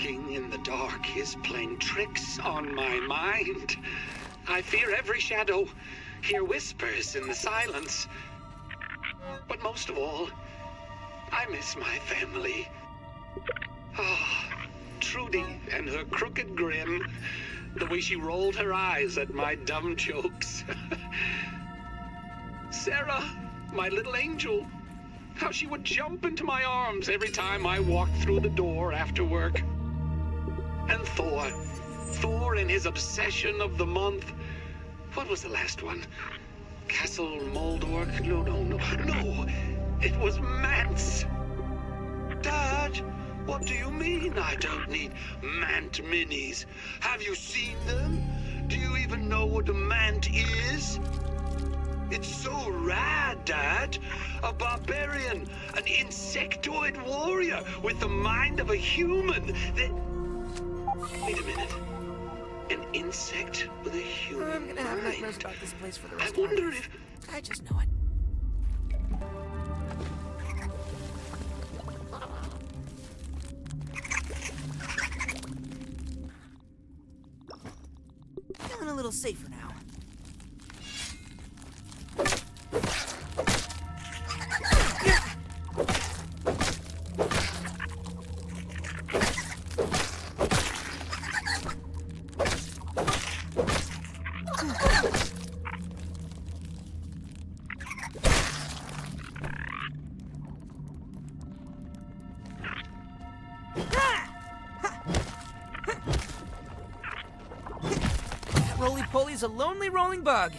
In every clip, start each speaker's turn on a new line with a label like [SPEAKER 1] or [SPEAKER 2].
[SPEAKER 1] Walking in the dark is playing tricks on my mind. I fear every shadow, hear whispers in the silence. But most of all, I miss my family. Ah, Trudy and her crooked grin, the way she rolled her eyes at my dumb jokes. Sarah, my little angel, how she would jump into my arms every time I walked through the door after work. And Thor and his obsession of the month. What was the last one? Castle Moldork? No. It was MANTs. Dad, what do you mean I don't need MANT minis? Have you seen them? Do you even know what a MANT is? It's so rad, Dad. A barbarian, an insectoid warrior with the mind of a human. Wait a minute. An insect with a human
[SPEAKER 2] I'm gonna have
[SPEAKER 1] mind.
[SPEAKER 2] nightmares about this place for the rest
[SPEAKER 1] I
[SPEAKER 2] of my
[SPEAKER 1] wonder
[SPEAKER 2] life.
[SPEAKER 1] if...
[SPEAKER 2] I just know it. Feeling a little safer now. Roly-poly's a lonely rolling bug.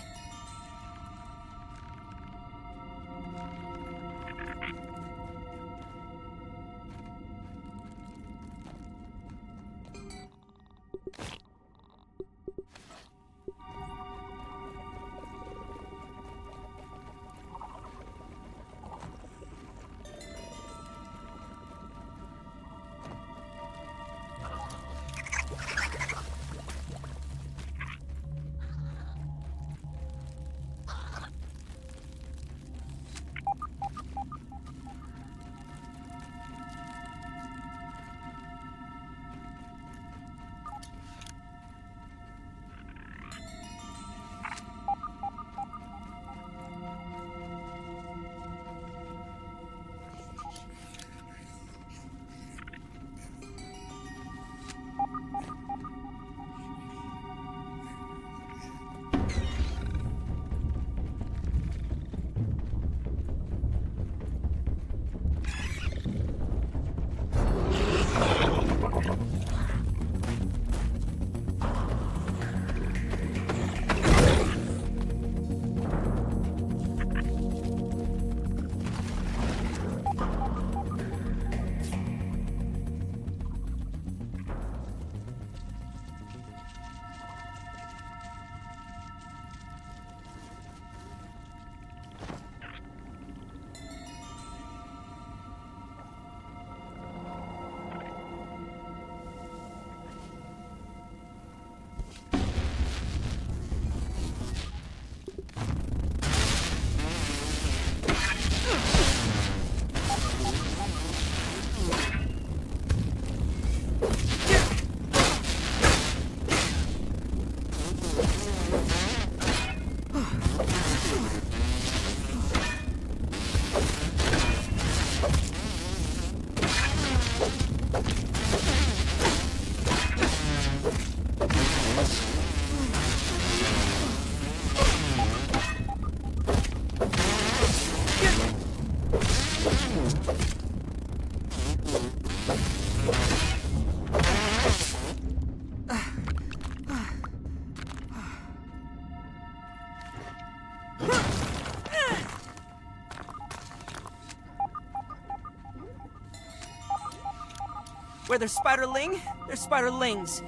[SPEAKER 2] Where there's spiderling, there's spiderlings.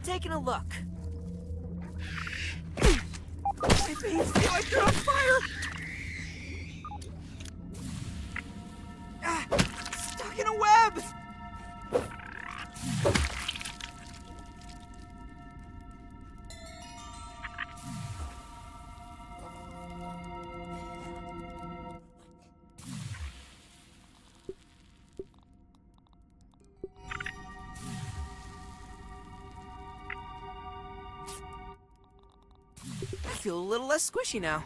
[SPEAKER 2] Taking a look. My veins feel like they're on fire! stuck in a web! I feel a little less squishy now.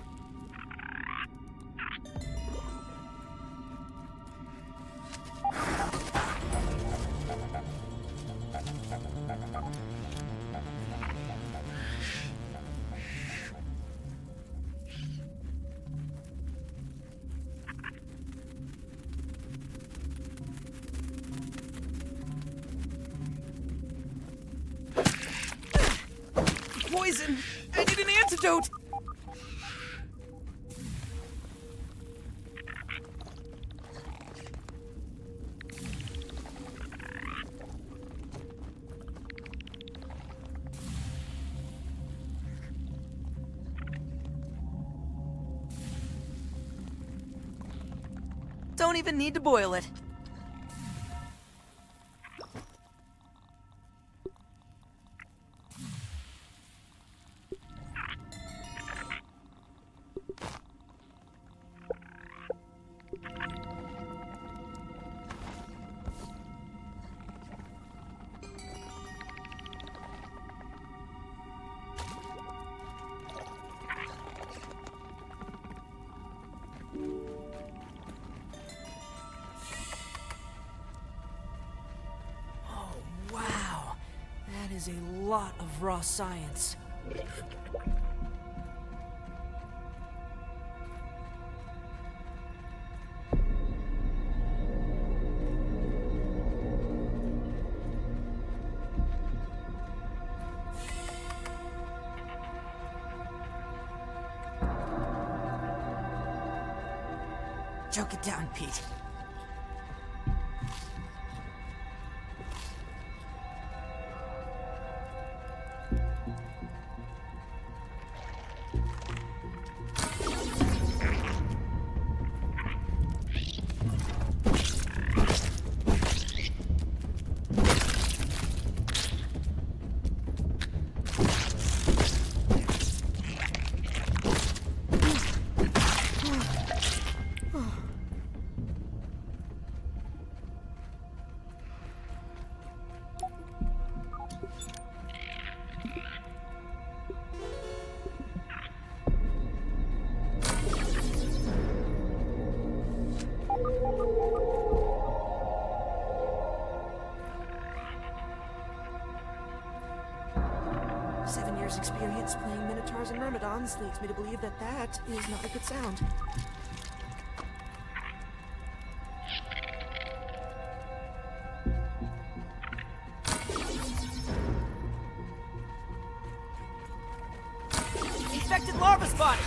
[SPEAKER 2] Poison! I need an antidote! Don't even need to boil it. Wow, that is a lot of raw science. Choke it down, Pete. Experience playing Minotaurs and Myrmidons leads me to believe that that is not a good sound. Infected larva spotted!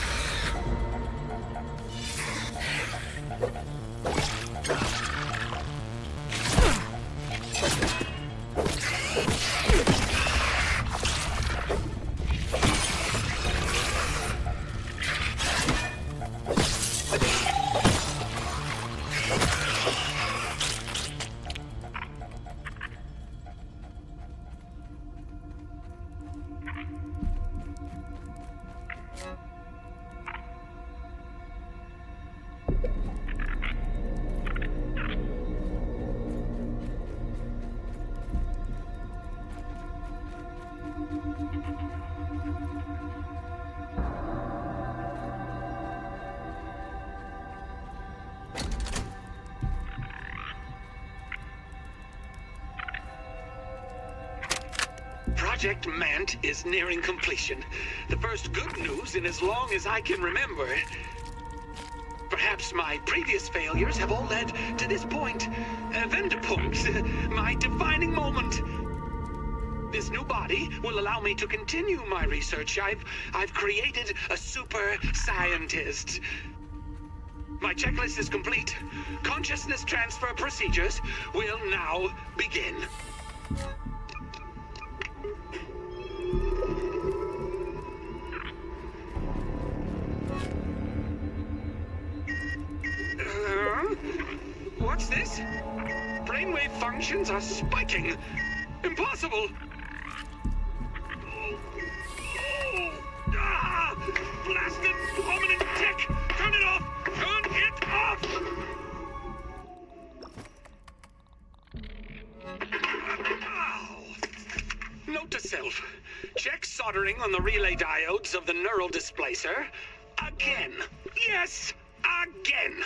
[SPEAKER 1] Project MANT is nearing completion. The first good news in as long as I can remember. Perhaps my previous failures have all led to this point. Vendepunkt, my defining moment. This new body will allow me to continue my research. I've created a super scientist. My checklist is complete. Consciousness transfer procedures will now begin. What's this? vibrations are spiking. Impossible! Blasted prominent tick! Turn it off! Turn it off! Note to self. Check soldering on the relay diodes of the neural displacer. Again. Yes, again.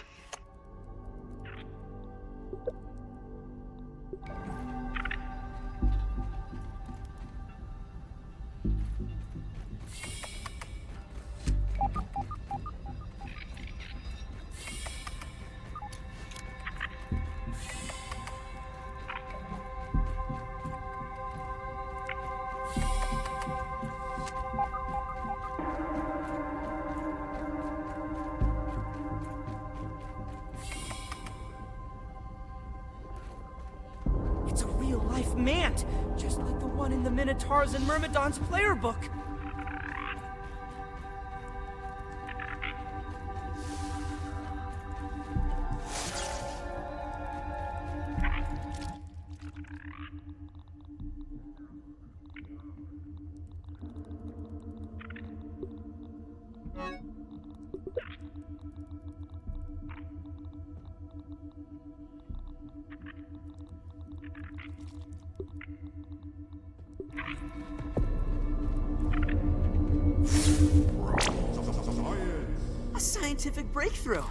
[SPEAKER 2] It's a real-life MANT, just like the one in the Minotaurs and Myrmidons player book. A scientific breakthrough.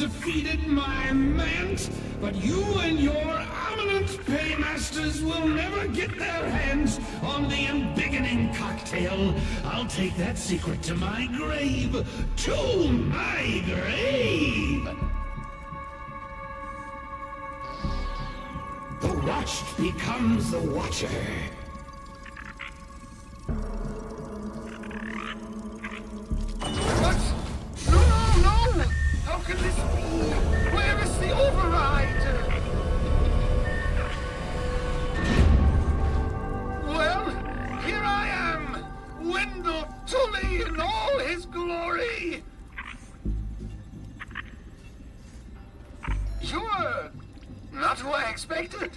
[SPEAKER 3] defeated my MANT, but you and your eminent paymasters will never get their hands on the embiggening cocktail. I'll take that secret to my grave. To my grave! The watched becomes the watcher.
[SPEAKER 4] What? No, no, no! How can this be? Where is the override? Well, here I am! Wendell Tully in all his glory! You're not who I expected.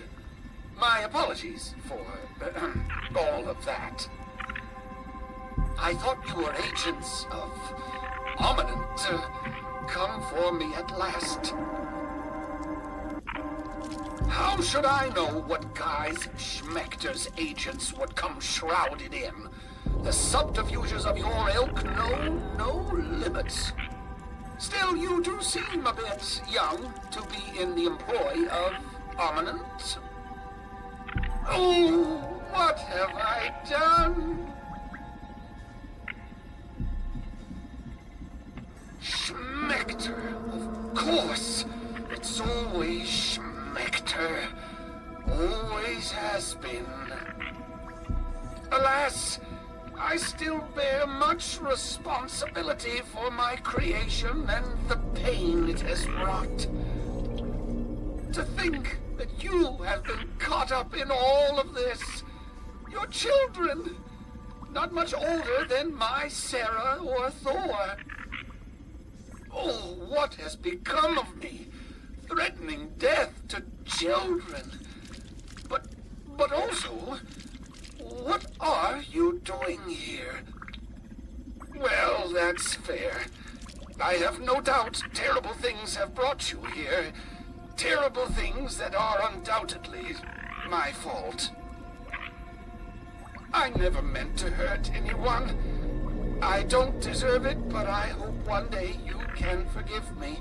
[SPEAKER 4] My apologies for all of that. I thought you were agents of Ominent come for me at last. How should I know what guise Schmechter's agents would come shrouded in? The subterfuges of your ilk know no limits. Still, you do seem a bit young to be in the employ of Ominent. Oh, what have I done? Schmechter, of course. It's always Schmechter. Always has been. Alas, I still bear much responsibility for my creation and the pain it has wrought. To think that you have been caught up in all of this. Your children, not much older than my Sarah or Thor. Oh, what has become of me? Threatening death to children. But also, what are you doing here? Well, that's fair. I have no doubt terrible things have brought you here. Terrible things that are undoubtedly my fault. I never meant to hurt anyone. I don't deserve it, but I hope one day you can forgive me.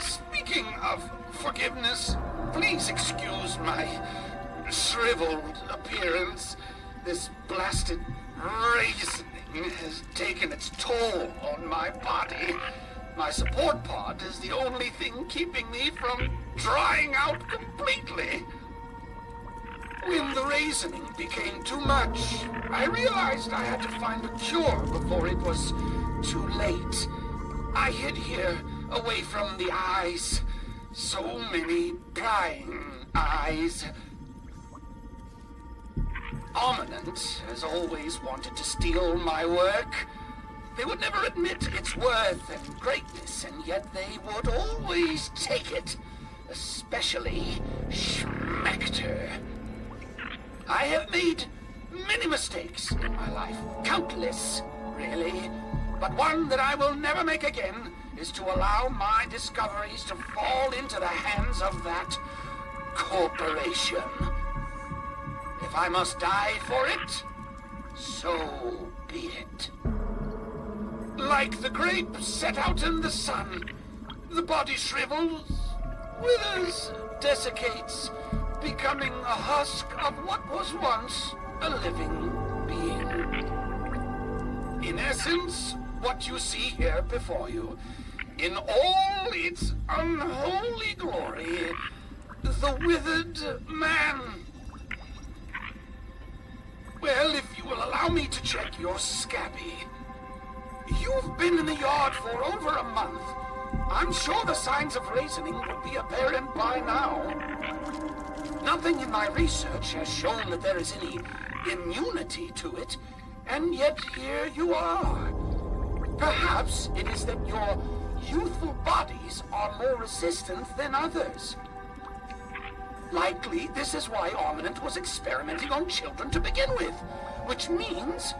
[SPEAKER 4] Speaking of forgiveness, please excuse my shriveled appearance. This blasted reasoning has taken its toll on my body. My support pod is the only thing keeping me from drying out completely. When the reasoning became too much, I realized I had to find a cure before it was too late. I hid here, away from the eyes. So many prying eyes. Ominent has always wanted to steal my work. They would never admit its worth and greatness, and yet they would always take it. Especially Schmechter. I have made many mistakes in my life. Countless, really. But one that I will never make again is to allow my discoveries to fall into the hands of that corporation. If I must die for it, so be it. Like the grape set out in the sun, the body shrivels, withers, desiccates, becoming a husk of what was once a living being. In essence, what you see here before you, in all its unholy glory, the withered man. Well, if you will allow me to check your scabby. You've been in the yard for over a month. I'm sure the signs of reasoning would be apparent by now. Nothing in my research has shown that there is any immunity to it, and yet here you are. Perhaps it is that your youthful bodies are more resistant than others. Likely, this is why Ominent was experimenting on children to begin with, which means...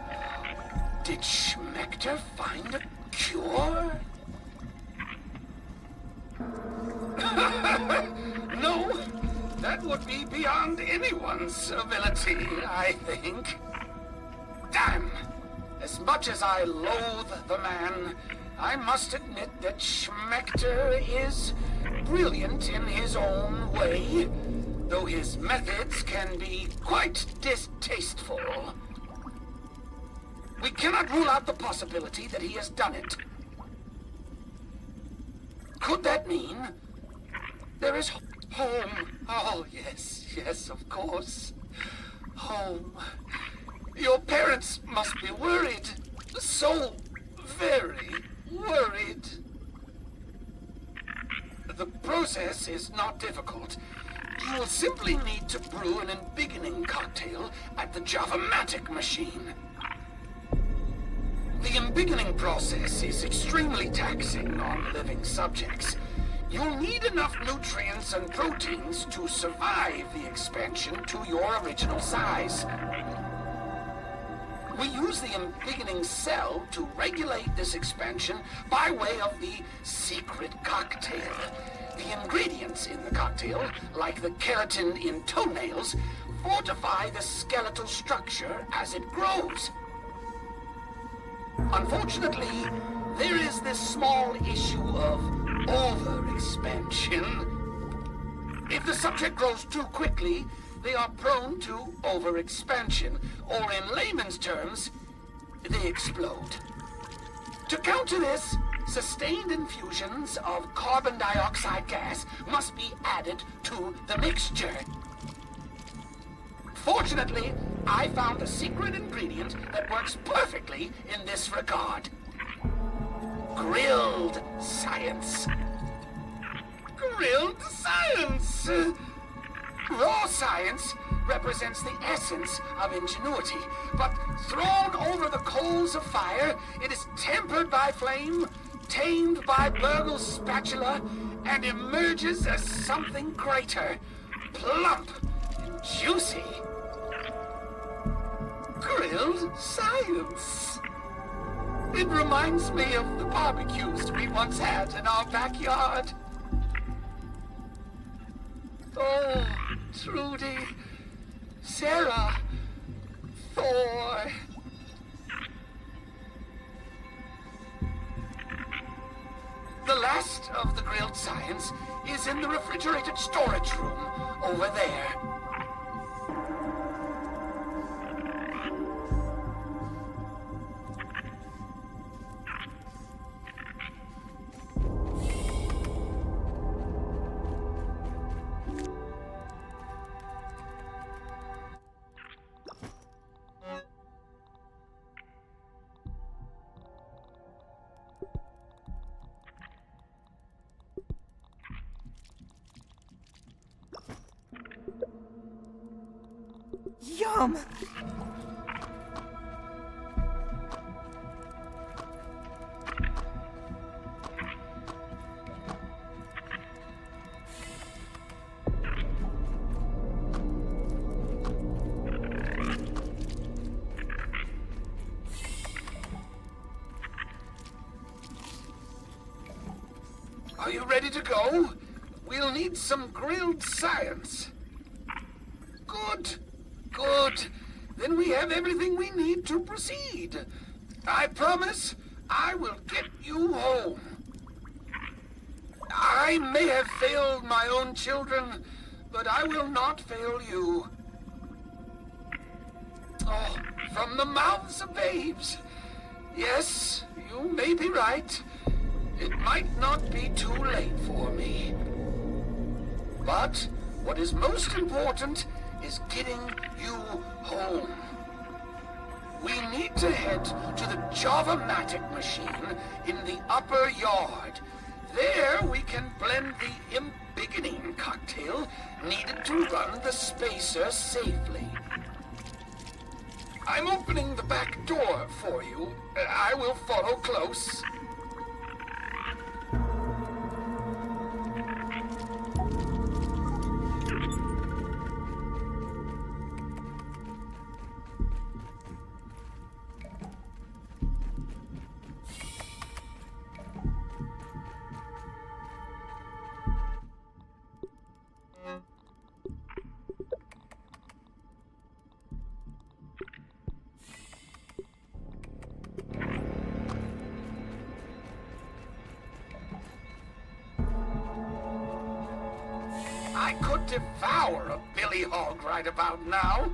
[SPEAKER 4] Did Schmechter find a cure? No, that would be beyond anyone's ability, I think. Damn! As much as I loathe the man, I must admit that Schmechter is brilliant in his own way, though his methods can be quite distasteful. We cannot rule out the possibility that he has done it. Could that mean there is home? Oh, yes, of course. Home. Your parents must be worried. So very worried. The process is not difficult. You will simply need to brew an embiggening cocktail at the JavaMatic machine. The embiggening process is extremely taxing on living subjects. You'll need enough nutrients and proteins to survive the expansion to your original size. We use the embiggening cell to regulate this expansion by way of the secret cocktail. The ingredients in the cocktail, like the keratin in toenails, fortify the skeletal structure as it grows. Unfortunately, there is this small issue of overexpansion. If the subject grows too quickly, they are prone to overexpansion, or in layman's terms, they explode. To counter this, sustained infusions of carbon dioxide gas must be added to the mixture. Fortunately, I found a secret ingredient that works perfectly in this regard. Grilled science. Grilled science! Raw science represents the essence of ingenuity, but thrown over the coals of fire, it is tempered by flame, tamed by Burgle's spatula, and emerges as something greater, plump and juicy. Grilled science. It reminds me of the barbecues we once had in our backyard. Oh, Trudy, Sarah, Thor. The last of the grilled science is in the refrigerated storage room over there.
[SPEAKER 2] Yum!
[SPEAKER 4] Are you ready to go? We'll need some grilled science. Good. Good. Then we have everything we need to proceed. I promise I will get you home. I may have failed my own children, but I will not fail you. Oh, from the mouths of babes. Yes, you may be right. It might not be too late for me. But what is most important is getting you home. We need to head to the JavaMatic machine in the upper yard. There we can blend the embiggening cocktail needed to run the spacer safely. I'm opening the back door for you. I will follow close. I could devour a billy hog right about now.